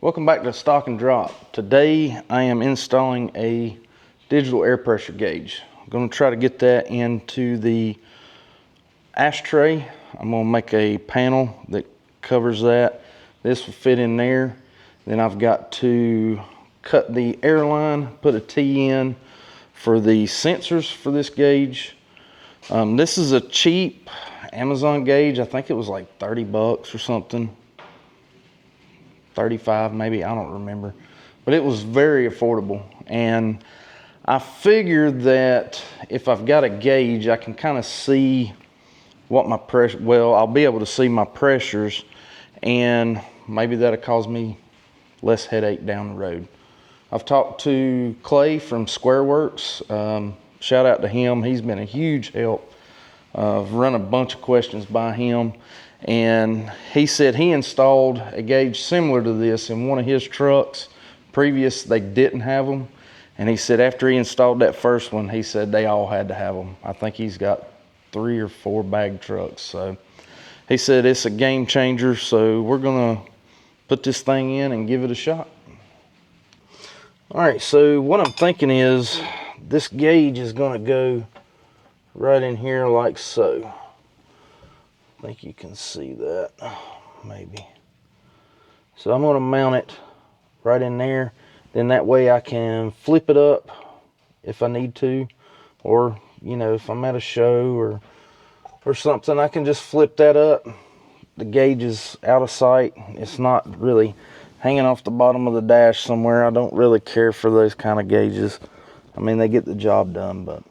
Welcome back to Stock and Drop. Today I am installing a digital air pressure gauge. I'm going to try to get that into the ashtray. I'm going to make a panel that covers that. This will fit in there. Then I've got to cut the air line, put a T in for the sensors for this gauge. This is a cheap Amazon gauge. I think it was like 30 bucks or something. 35 maybe, I don't remember, but it was very affordable. And I figured that if I've got a gauge, I can kind of see what my pressure, well, I'll be able to see my pressures, and maybe that'll cause me less headache down the road. I've talked to Clay from Squareworks. Shout out to him. He's been a huge help. I've run a bunch of questions by him, and he said he installed a gauge similar to this in one of his trucks. Previous, they didn't have them, and he said after he installed that first one, he said they all had to have them. I think he's got 3 or 4 bag trucks, so he said it's a game changer. So we're gonna put this thing in and give it a shot. All right, so what I'm thinking is this gauge is gonna go right in here like so. I think you can see that, maybe. So I'm gonna mount it right in there. Then that way I can flip it up if I need to, or you know, if I'm at a show or something, I can just flip that up. The gauge is out of sight. It's not really hanging off the bottom of the dash somewhere. I don't really care for those kind of gauges. I mean, they get the job done, but.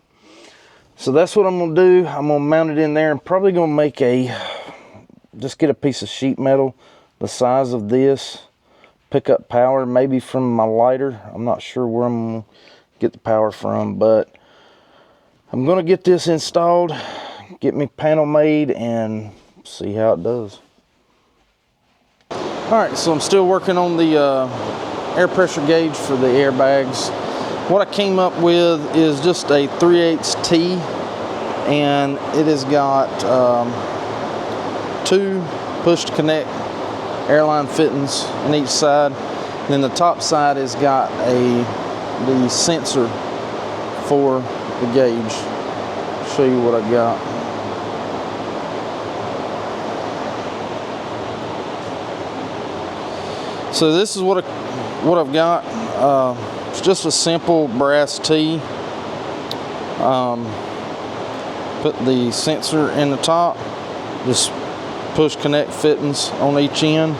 So that's what I'm gonna do. I'm gonna mount it in there. I'm probably gonna make just get a piece of sheet metal the size of this, pick up power maybe from my lighter. I'm not sure where I'm gonna get the power from, but I'm gonna get this installed, get me panel made, and see how it does. All right, so I'm still working on the air pressure gauge for the airbags. What I came up with is just a 3/8 T, and it has got 2 push to connect airline fittings on each side. And then the top side has got the sensor for the gauge. I'll show you what I got. So this is what I've got. It's just a simple brass T. Put the sensor in the top, just push connect fittings on each end.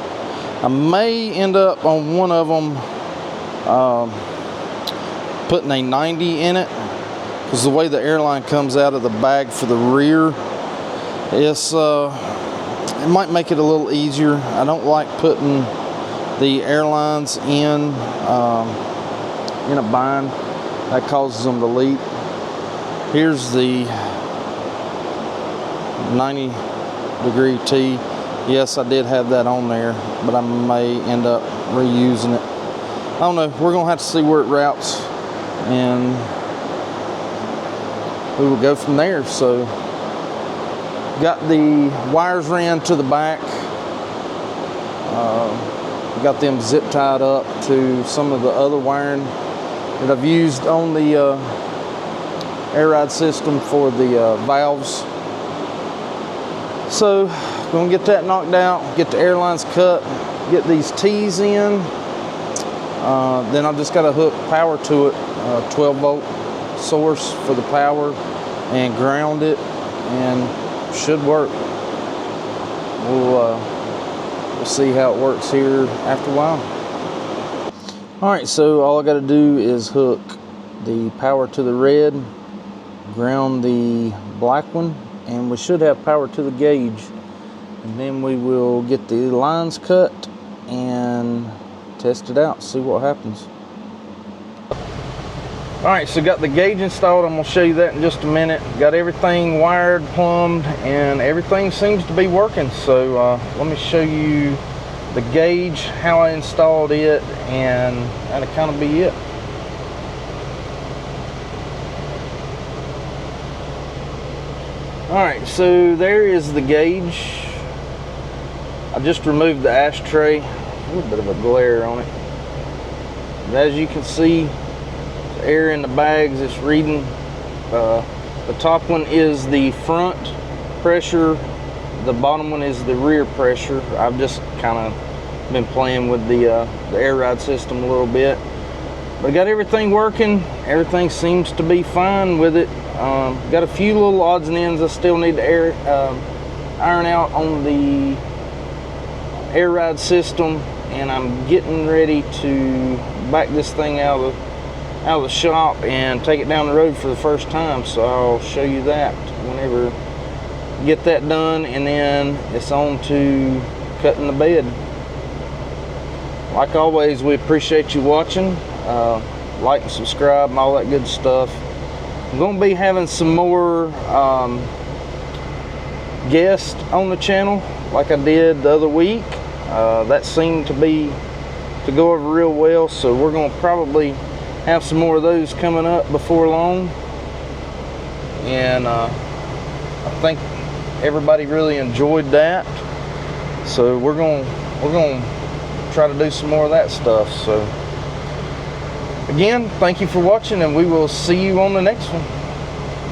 I may end up on one of them putting a 90 in it, because the way the airline comes out of the bag for the rear, it might make it a little easier. I don't like putting the airlines in a bind. That causes them to leak. Here's the 90-degree T. Yes, I did have that on there, but I may end up reusing it. I don't know. We're gonna have to see where it routes, and we will go from there. So got the wires ran to the back. Got them zip tied up to some of the other wiring that I've used on the air ride system for the valves. So gonna get that knocked out, get the airlines cut, get these T's in. Then I've just got to hook power to it, 12-volt source for the power, and ground it, and should work. We'll see how it works here after a while. All right, so all I got to do is hook the power to the red, ground the black one, and we should have power to the gauge. And then we will get the lines cut and test it out, see what happens. All right, so got the gauge installed. I'm gonna show you that in just a minute. Got everything wired, plumbed, and everything seems to be working. So let me show you the gauge, how I installed it, and that'll kind of be it. All right, so there is the gauge. I just removed the ashtray a little bit of a glare on it. And as you can see, the air in the bags is reading. The top one is the front pressure, the bottom one is the rear pressure. I've just kind of been playing with the air ride system a little bit. But I got everything working. Everything seems to be fine with it. Got a few little odds and ends I still need to iron out on the air ride system, and I'm getting ready to back this thing out of the shop and take it down the road for the first time. So I'll show you that whenever I get that done, and then it's on to cutting the bed. Like always, we appreciate you watching. Like and subscribe and all that good stuff. I'm going to be having some more guests on the channel like I did the other week. That seemed to go over real well, so we're going to probably have some more of those coming up before long. And I think everybody really enjoyed that, so we're going to try to do some more of that stuff. So again, thank you for watching, and we will see you on the next one.